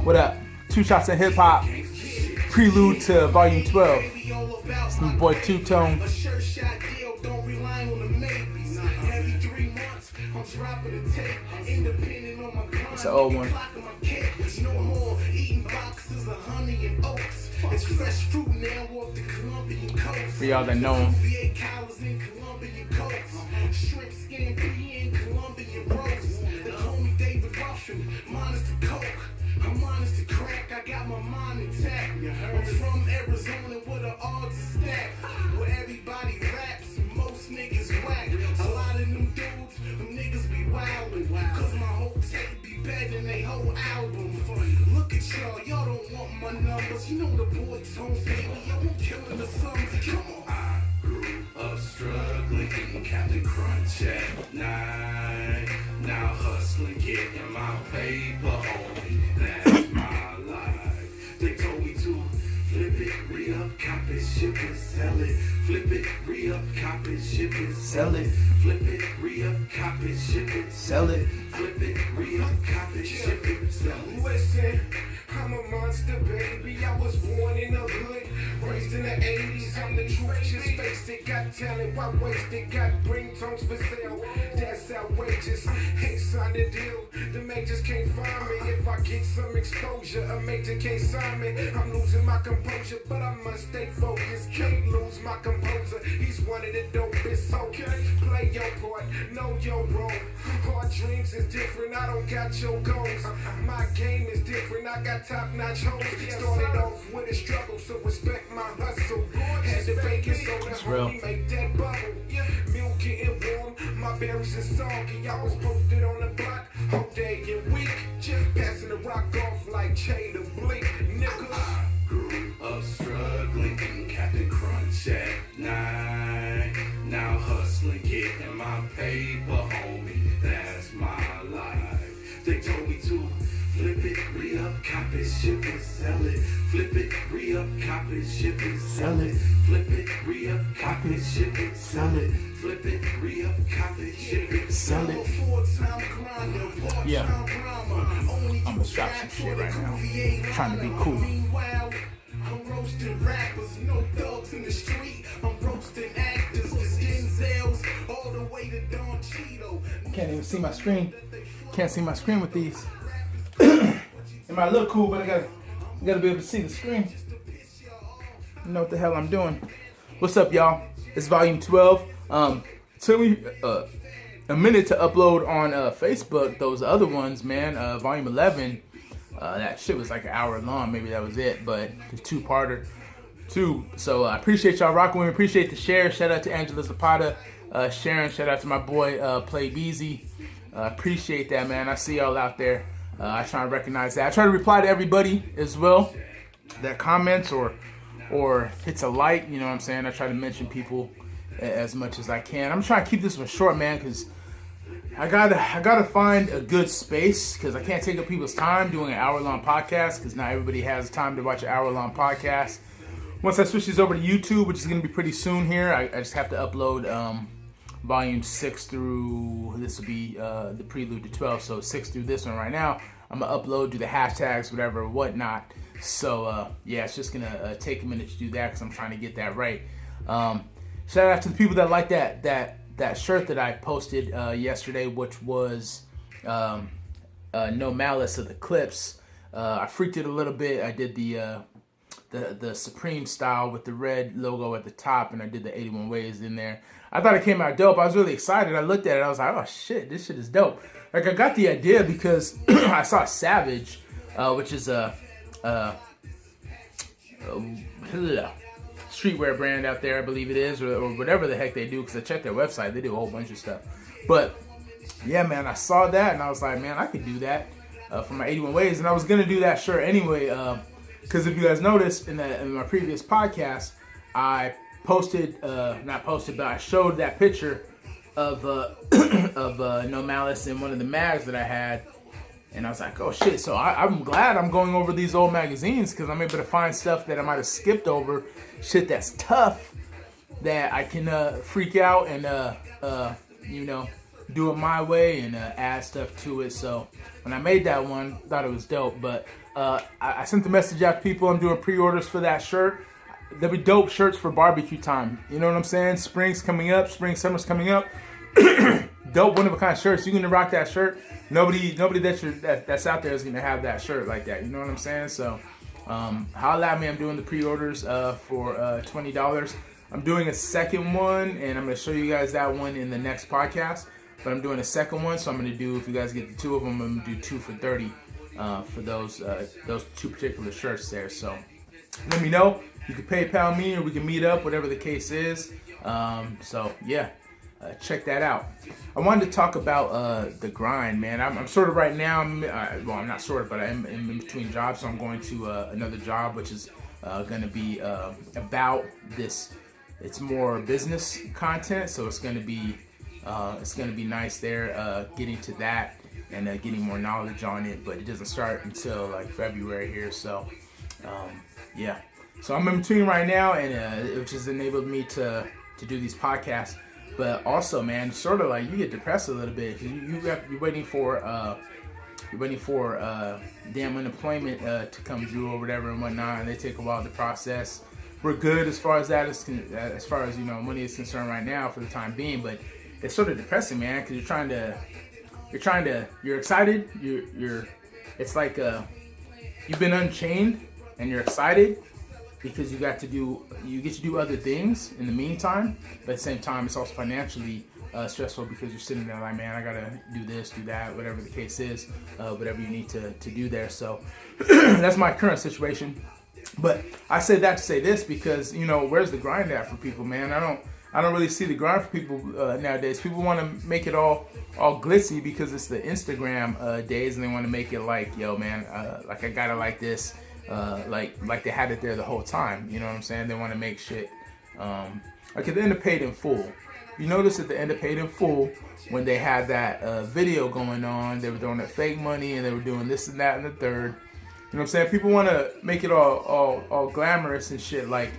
What up? 2 Shots of Hip Hop, prelude to Volume 12. It's my boy Two Tone. It's an old one. For y'all that know him. I'm honest to crack, I got my mind intact. I'm from Arizona with an odds to stack. Where everybody raps and most niggas whack. A lot of them dudes, them niggas be wildin'. Cause my whole tape be better than they whole album. Look at y'all don't want my numbers. You know the boy Tone, baby, yo, I'm killing the sums. Come on. I grew up struggling, getting Captain Crunch at 9. Now hustling, getting my paper, homie. That's my life. They told me to flip it, re-up, cop it, ship it, sell it. Flip it, re-up, cop it, ship it, sell it. Flip it, re-up, cop it, ship it, sell it. Flip it, re-up, cop it, ship it, sell it. Listen, I'm a monster, baby. I was born in the hood, raised in the 80s. I'm the truth, just face it. Got talent, why waste it? Got ringtones for sale, that's outrageous. Ain't signed a deal, the majors can't find me. If I get some exposure, a major can't sign me. I'm losing my composure, but I must stay focused. Can't lose my composer, he's one of the dopest. Okay, play your part, know your role. Hard dreams is different, I don't got your goals. My game is different, I got top-notch hoes. Started off with a struggle, so respect my hustle. Had the bacon, so the homie make that bubble. Milk getting warm, my berries are soggy. I was posted on the block, whole day and week. Passing the rock off like Che the Bleak, nigga. I grew up struggling, getting Captain Crunch at 9. Now hustling, getting my paper, homie. That's my life. They told me to flip it, re-up, cop it, ship it, sell it. Flip it, re-up, cop it, ship it, sell it. Flip it, re-up, cop it, ship it, sell it. Flip it, re-up, cop it, ship it, sell it. Yeah, I'm gonna stop some shit right now. I'm trying to be cool. I'm roasting rappers, no thugs in the street. I'm roasting actors, the Denzels, all the way to Don Cheeto. Can't even see my screen. Can't see my screen with these. It might look cool, but I gotta be able to see the screen. You know what the hell I'm doing. What's up, y'all? It's Volume 12. Took me a minute to upload on Facebook those other ones, man. Volume 11. That shit was like an hour long. Maybe that was it, but it's two-parter too. So I appreciate y'all rocking with me. Appreciate the share. Shout out to Angela Zapata, Sharon. Shout out to my boy Play Beezy. Appreciate that, man. I see y'all out there. I try to recognize that. I try to reply to everybody as well that comments or hits a like. You know what I'm saying? I try to mention people as much as I can. I'm trying to keep this one short, man, because I gotta find a good space, because I can't take up people's time doing an hour-long podcast, because not everybody has time to watch an hour-long podcast. Once I switch this over to YouTube, which is going to be pretty soon here, I just have to upload Volume 6 through, this will be the prelude to 12, so 6 through this one right now. I'm going to upload, do the hashtags, whatever, whatnot. So, yeah, it's just going to take a minute to do that, because I'm trying to get that right. Shout out to the people that like that shirt that I posted yesterday, which was No Malice of the Clips. I freaked it a little bit. I did the Supreme style with the red logo at the top, and I did the 81 Ways in there. I thought it came out dope. I was really excited. I looked at it. I was like, oh shit, this shit is dope. Like, I got the idea because I saw Savage, which is a streetwear brand out there, I believe it is, or whatever the heck they do, because I checked their website. They do a whole bunch of stuff. But yeah, man, I saw that and I was like, man, I could do that for my 81 Ways. And I was going to do that shirt anyway, because if you guys noticed in my previous podcast, I posted, not posted, but I showed that picture of No Malice in one of the mags that I had. And I was like, oh shit. So I'm glad I'm going over these old magazines, because I'm able to find stuff that I might have skipped over, shit that's tough, that I can freak out and, do it my way and add stuff to it. So when I made that one, thought it was dope. But I sent the message out to people. I'm doing pre-orders for that shirt. There'll be dope shirts for barbecue time. You know what I'm saying? Spring's coming up. Summer's coming up. Dope, one of a kind shirts. You're gonna rock that shirt. Nobody that's out there is gonna have that shirt like that. You know what I'm saying? So, holla at me. I'm doing the pre-orders for $20. I'm doing a second one, and I'm gonna show you guys that one in the next podcast. But I'm doing a second one, so I'm gonna do. If you guys get the two of them, I'm gonna do 2 for $30 for those 2 particular shirts there. So, let me know. You can PayPal me, or we can meet up, whatever the case is. So yeah. Check that out. I wanted to talk about the grind, man. I'm sort of right now, I'm not sort of, but I'm in between jobs, so I'm going to another job, which is going to be about this. It's more business content, so it's going to be nice there, getting to that and getting more knowledge on it. But it doesn't start until like February here, so yeah. So I'm in between right now, and which has enabled me to do these podcasts. But also, man, sort of like you get depressed a little bit because you're waiting for damn unemployment to come through or whatever and whatnot, and they take a while to process. We're good as far as that is, as far as money is concerned right now for the time being. But it's sort of depressing, man, because you're excited. It's like you've been unchained and you're excited. Because you get to do other things in the meantime, but at the same time, it's also financially stressful because you're sitting there like, man, I gotta do this, do that, whatever the case is, whatever you need to do there. So that's my current situation. But I say that to say this because where's the grind at for people, man? I don't really see the grind for people nowadays. People want to make it all glitzy because it's the Instagram days, and they want to make it like, yo, man, like I gotta like this. Like they had it there the whole time. You know what I'm saying? They want to make shit like at the end of Paid in Full. You notice at the end of Paid in Full when they had that video going on, they were throwing that fake money and they were doing this and that and the third. You know what I'm saying? People want to make it all glamorous and shit like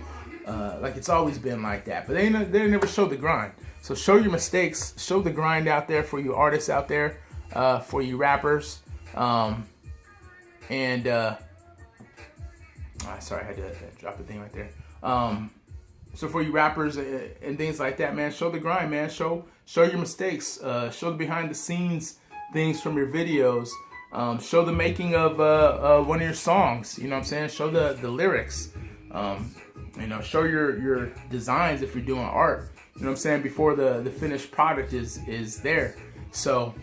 it's always been like that. But they never show the grind. So show your mistakes. Show the grind out there for you artists out there, for you rappers, sorry, I had to drop the thing right there. So for you rappers and things like that, man, show the grind, man. Show your mistakes. Show the behind the scenes things from your videos. Show the making of one of your songs. You know what I'm saying? Show the lyrics. Show your designs if you're doing art. You know what I'm saying? Before the finished product is there. So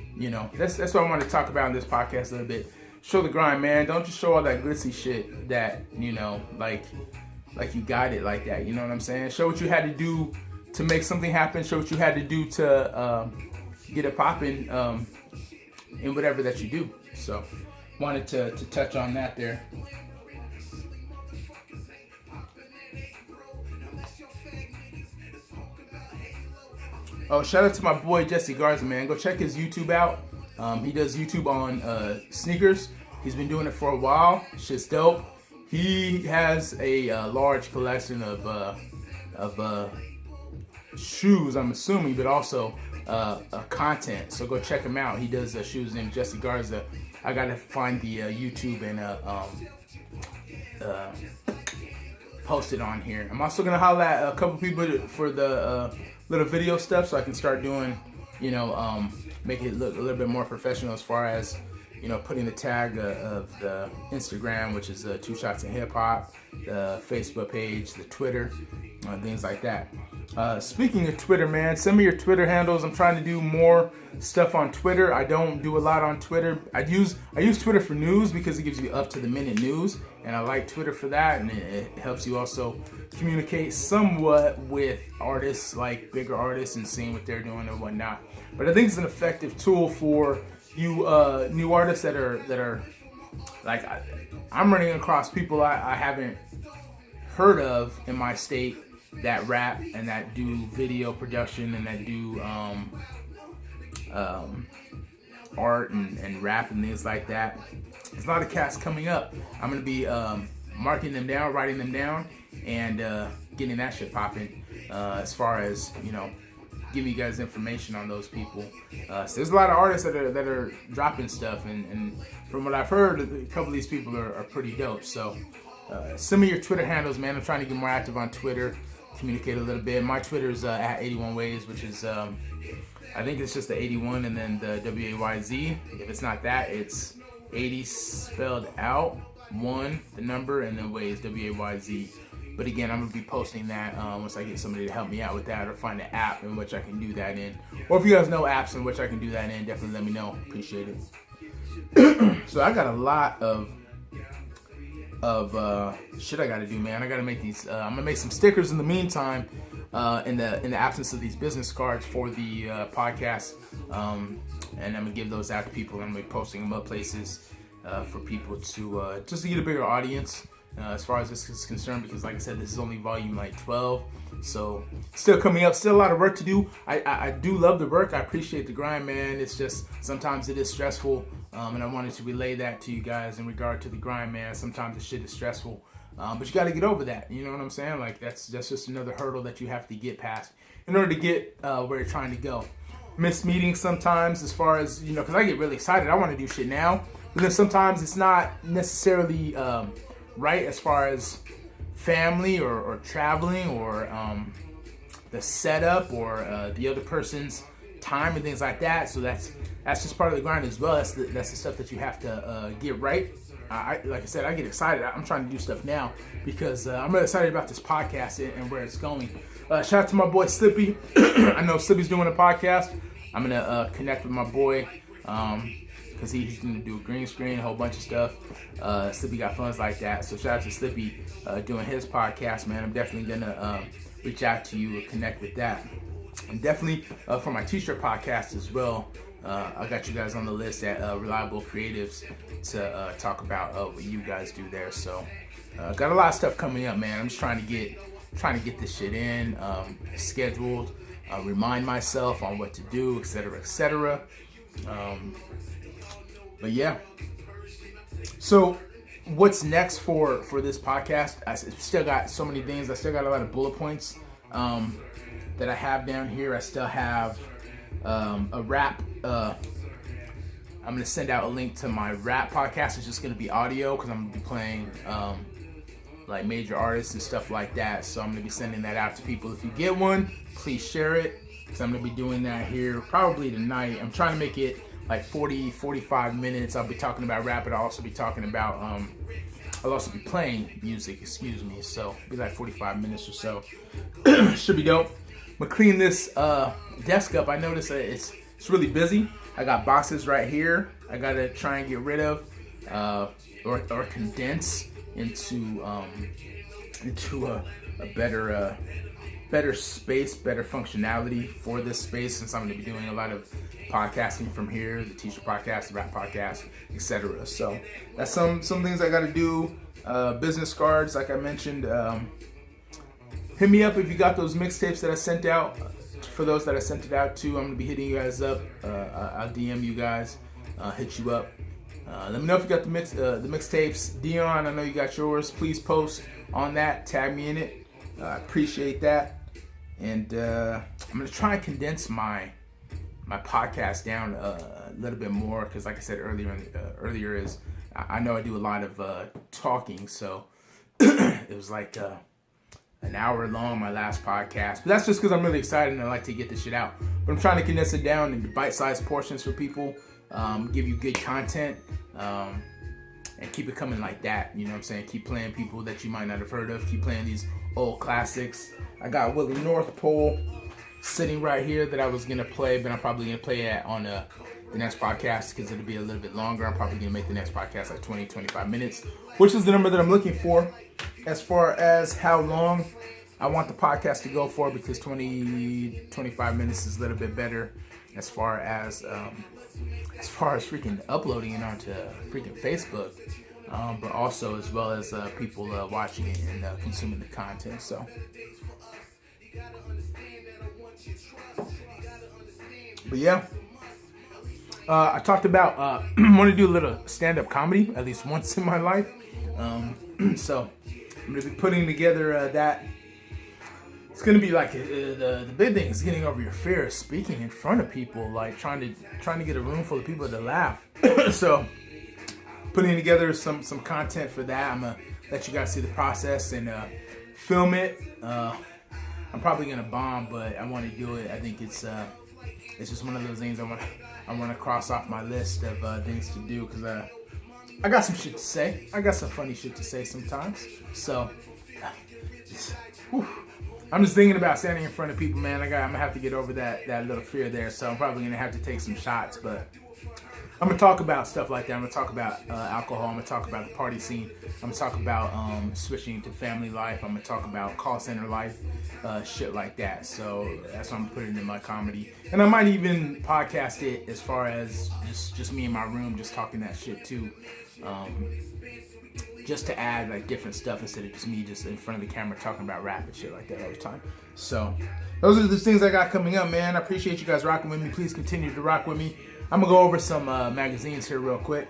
that's what I want to talk about in this podcast a little bit. Show the grind, man. Don't just show all that glitzy shit that, like you got it like that. You know what I'm saying? Show what you had to do to make something happen. Show what you had to do to get it popping in whatever that you do. So, wanted to touch on that there. Oh, shout out to my boy Jesse Garza, man. Go check his YouTube out. He does YouTube on sneakers. He's been doing it for a while. Shit's dope. He has a large collection of shoes, I'm assuming, but also content. So go check him out. He does shoes named Jesse Garza. I gotta find the YouTube and post it on here. I'm also gonna holler at a couple people for the little video stuff, so I can start doing, make it look a little bit more professional as far as, putting the tag of the Instagram, which is 2 Shots in Hip Hop, the Facebook page, the Twitter, things like that. Speaking of Twitter, man, send me your Twitter handles. I'm trying to do more stuff on Twitter. I don't do a lot on Twitter. I use Twitter for news because it gives you up to the minute news, and I like Twitter for that, and it helps you also communicate somewhat with artists, like bigger artists, and seeing what they're doing and whatnot. But I think it's an effective tool for you new artists that are like, I'm running across people I haven't heard of in my state that rap and that do video production and that do art and rap and things like that. There's a lot of cats coming up. I'm gonna be marking them down, writing them down, and getting that shit popping. As far as giving you guys information on those people. So there's a lot of artists that are dropping stuff, and from what I've heard, a couple of these people are pretty dope. So send me your Twitter handles, man. I'm trying to get more active on Twitter, communicate a little bit. My Twitter is at 81 Ways, which is I think it's just the 81 and then the WAYZ. If it's not that, it's 80 spelled out, 1 the number, and then Ways, WAYZ. But again, I'm going to be posting that once I get somebody to help me out with that, or find an app in which I can do that in. Or if you guys know apps in which I can do that in, definitely let me know. Appreciate it. So I got a lot of shit I got to do, man. I got to make these. I'm going to make some stickers in the meantime, in the absence of these business cards for the podcast. And I'm going to give those out to people. I'm going to be posting them up places for people to just to get a bigger audience. As far as this is concerned, because like I said, this is only volume like 12, so still coming up, still a lot of work to do. I do love the work. I appreciate the grind, man. It's just sometimes it is stressful, and I wanted to relay that to you guys in regard to the grind, man. Sometimes the shit is stressful, but you got to get over that. You know what I'm saying? Like that's just another hurdle that you have to get past in order to get where you're trying to go. Miss meetings sometimes, as far as, you know, because I get really excited. I want to do shit now, but then sometimes it's not necessarily right as far as family or traveling or the setup or the other person's time and things like that. So that's just part of the grind as well. That's the stuff that you have to get right. Like I said, I get excited. I'm trying to do stuff now because I'm really excited about this podcast and where it's going. Shout out to my boy Slippy. I know Slippy's doing a podcast. I'm gonna connect with my boy. Because he's going to do a green screen, a whole bunch of stuff. Slippy got funds like that. So shout out to Slippy doing his podcast, man. I'm definitely going to reach out to you and connect with that. And definitely for my t-shirt podcast as well, I got you guys on the list at Reliable Creatives to talk about what you guys do there. So got a lot of stuff coming up, man. I'm just trying to get this shit in, scheduled, remind myself on what to do, etc., etc. But yeah, so what's next for this podcast? I still got so many things. I still got a lot of bullet points that I have down here. I still have a rap. I'm going to send out a link to my rap podcast. It's just going to be audio because I'm going to be playing like major artists and stuff like that. So I'm going to be sending that out to people. If you get one, please share it because I'm going to be doing that here probably tonight. I'm trying to make it like 40-45 minutes. I'll be talking about rap, but I'll also be talking about I'll also be playing music, excuse me. So it'll be like 45 minutes or so. Should be dope. I'm gonna clean this desk up. I noticed that it's really busy. I got boxes right here I gotta try and get rid of or condense into a better space, better functionality for this space, since I'm going to be doing a lot of podcasting from here, the t-shirt podcast, the rap podcast, etc. So that's some things I got to do. Business cards, like I mentioned. Hit me up if you got those mixtapes that I sent out. For those that I sent it out to, I'm going to be hitting you guys up. I'll DM you guys, hit you up. Let me know if you got the mixtapes. Dion, I know you got yours. Please post on that. Tag me in it. I appreciate that. And I'm going to try and condense my podcast down a little bit more because, like I said earlier, is I know I do a lot of talking. So it was like an hour long, my last podcast. But that's just because I'm really excited and I like to get this shit out. But I'm trying to condense it down into bite-sized portions for people. Give you good content. And keep it coming like that, you know what I'm saying? Keep playing people that you might not have heard of. Keep playing these old classics. I got Willie North Pole sitting right here that I was going to play, but I'm probably going to play it on the next podcast because it'll be a little bit longer. I'm probably going to make the next podcast like 20-25 minutes, which is the number that I'm looking for as far as how long I want the podcast to go for, because 20-25 minutes is a little bit better as far as freaking uploading it onto freaking Facebook, but also as well as people watching it and consuming the content. So, but yeah, I talked about I want to do a little stand-up comedy at least once in my life. So I'm gonna be putting together that it's gonna be like the big thing is getting over your fear of speaking in front of people, like trying to get a room full of people to laugh. So putting together some content for that. I'm gonna let you guys see the process and film it. I'm probably gonna bomb, but I want to do it. I think it's just one of those things I want to cross off my list of things to do, because I got some shit to say. I got some funny shit to say sometimes. So I'm just thinking about standing in front of people, man. I'm gonna have to get over that little fear there. So I'm probably gonna have to take some shots, but I'm gonna talk about stuff like that. I'm gonna talk about alcohol. I'm gonna talk about the party scene. I'm gonna talk about switching to family life. I'm gonna talk about call center life, shit like that. So that's what I'm putting in my comedy. And I might even podcast it as far as just me in my room, just talking that shit too. Just to add like different stuff instead of just me just in front of the camera talking about rap and shit like that all the time. So those are the things I got coming up, man. I appreciate you guys rocking with me. Please continue to rock with me. I'm gonna go over some magazines here real quick.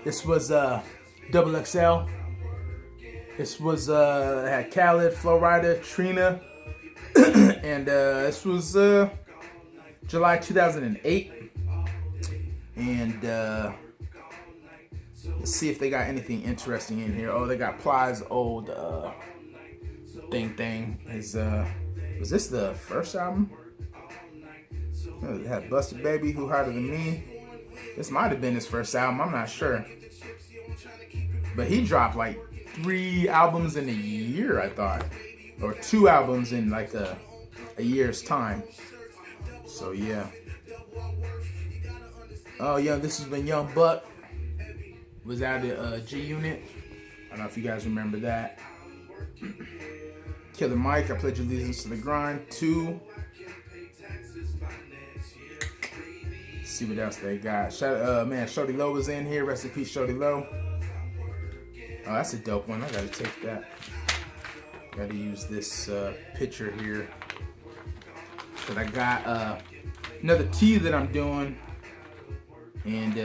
This was Double XL. This was had Khaled, Flo Rida, Trina, and this was July 2008. And let's see if they got anything interesting in here. Oh, they got Ply's old thing. Was this the first album? It had Busted Baby, Who Harder Than Me. This might have been his first album, I'm not sure. But he dropped like 3 albums in a year, I thought. Or 2 albums in like a year's time. So yeah. Oh yeah, this has been Young Buck. Was out at G Unit. I don't know if you guys remember that. Killer Mike, I Pledge Allegiance to the Grind 2. See what else they got. Man, Shorty Low was in here. Rest in peace, Shorty Low. Oh, that's a dope one. I gotta take that. Gotta use this picture here. But I got another tea that I'm doing. And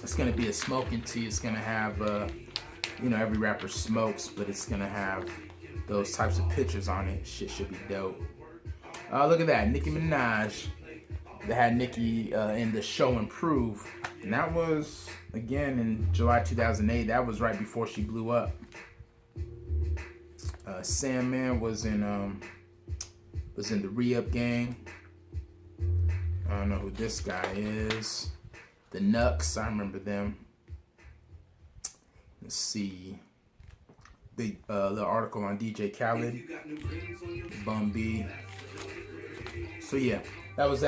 it's gonna be a smoking tea. It's gonna have, every rapper smokes, but it's gonna have those types of pictures on it. Shit should be dope. Oh, look at that. Nicki Minaj. They had Nicki in the show Improve. And that was, again, in July 2008. That was right before she blew up. Sandman was in the Re-Up Gang. I don't know who this guy is. The Nucks, I remember them. Let's see. Big little article on DJ Khaled. Bun B. So yeah, that was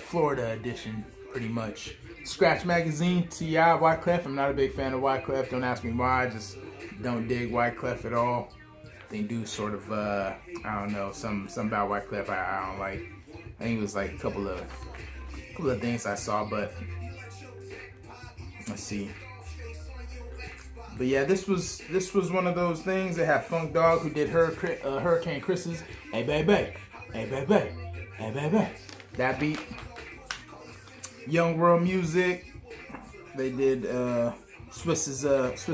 Florida edition, pretty much. Scratch Magazine, T.I., Wyclef. I'm not a big fan of Wyclef. Don't ask me why. I just don't dig Wyclef at all. They do sort of, I don't know, some about Wyclef I don't like. I think it was like a couple of things I saw, but let's see. But yeah, this was one of those things. They had Funk Dog, who did Hurricane Chris's Hey Baby, Hey Baby, Hey Baby. That beat. Young World Music. They did Swiss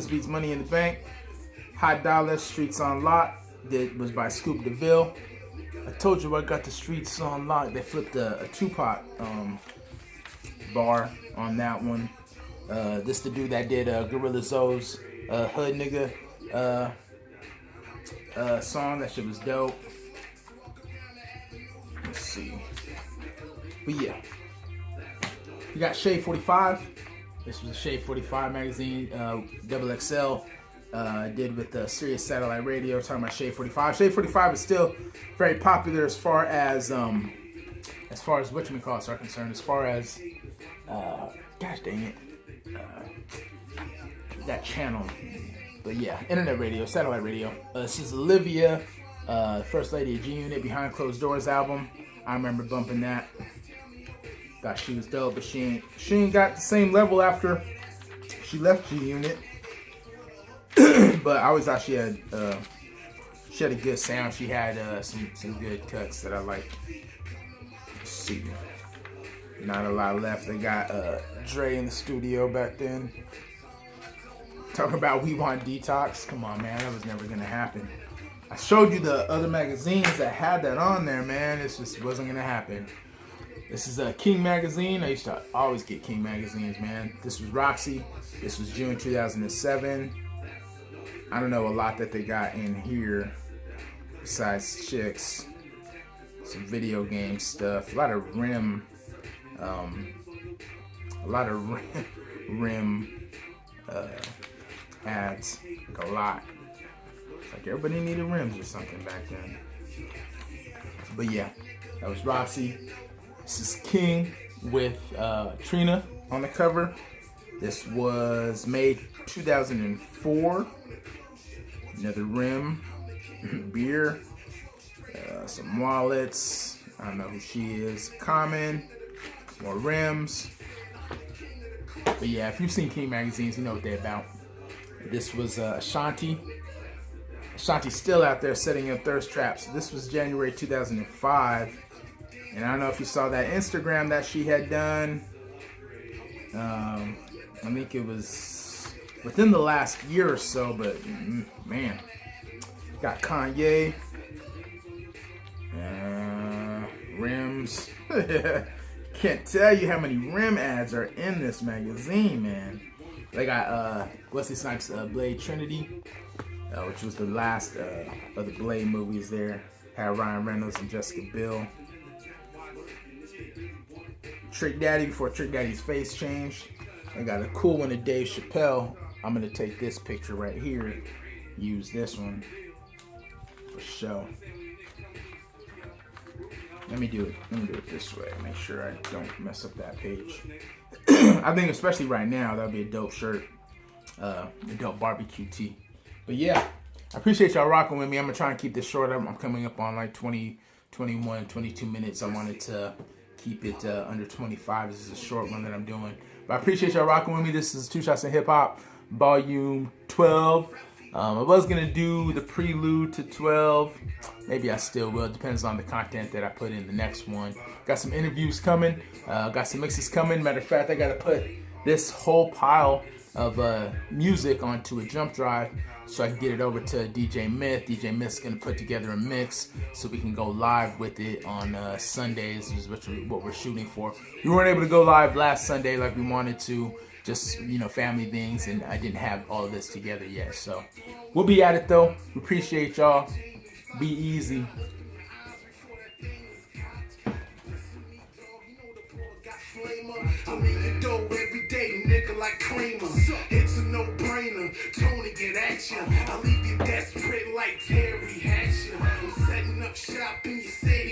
Beats Money in the Bank. Hot Dollar, Streets on Lock. Was by Scoop DeVille. I told you I got the Streets on Lock. They flipped a Tupac bar on that one. This the dude that did Gorilla Zoe's Hood Nigga song. That shit was dope. Let's see. But yeah. You got Shade 45. This was a Shade 45 magazine. Double XL did with Sirius Satellite Radio, talking about Shade 45. Shade 45 is still very popular as far as whatchamacallits are concerned. As far as gosh dang it, that channel. But yeah, internet radio, satellite radio. This is Olivia, First Lady of G Unit, Behind Closed Doors album. I remember bumping that. Thought she was dope, but she ain't got the same level after she left G Unit. But I always thought she had a good sound. She had some good cuts that I liked. Let's see. Not a lot left. They got Dre in the studio back then. Talking about We Want Detox. Come on, man. That was never going to happen. I showed you the other magazines that had that on there, man. It just wasn't gonna happen. This is a King magazine. I used to always get King magazines, man. This was Roxy. This was June 2007. I don't know a lot that they got in here besides chicks. Some video game stuff. A lot of rim ads. Like a lot. It's like everybody needed rims or something back then. But yeah, that was Roxy. This is King with Trina on the cover. This was made 2004. Another rim, beer, some wallets. I don't know who she is. Common, more rims. But yeah, if you've seen King magazines, you know what they're about. This was Ashanti. Ashanti's still out there setting up thirst traps. This was January 2005. And I don't know if you saw that Instagram that she had done. I think it was within the last year or so, but man, got Kanye, rims. Can't tell you how many rim ads are in this magazine, man. They got Wesley Snipes' Blade Trinity, which was the last of the Blade movies. There had Ryan Reynolds and Jessica Biel. Trick Daddy before Trick Daddy's face changed. I got a cool one of Dave Chappelle. I'm gonna take this picture right here. Use this one for show. Let me do it this way. Make sure I don't mess up that page. I think especially right now that'd be a dope shirt, a dope barbecue tee. But yeah, I appreciate y'all rocking with me. I'm gonna try and keep this short. I'm coming up on like 20, 21, 22 minutes. I wanted to keep it under 25. This is a short one that I'm doing. But I appreciate y'all rocking with me. This is Two Shots of Hip Hop, Volume 12. I was going to do the prelude to 12. Maybe I still will. It depends on the content that I put in the next one. Got some interviews coming. Got some mixes coming. Matter of fact, I got to put this whole pile of music onto a jump drive so I can get it over to DJ Myth. DJ Myth's going to put together a mix so we can go live with it on Sundays, is what we're shooting for. We weren't able to go live last Sunday like we wanted to, just, family things, and I didn't have all of this together yet. So we'll be at it though. We appreciate y'all. Be easy. I'm eating dough every day, nigga, like creamer. It's a no-brainer. Tony, get at ya. I leave you desperate like Terry Hatcher. I'm setting up shop in your city.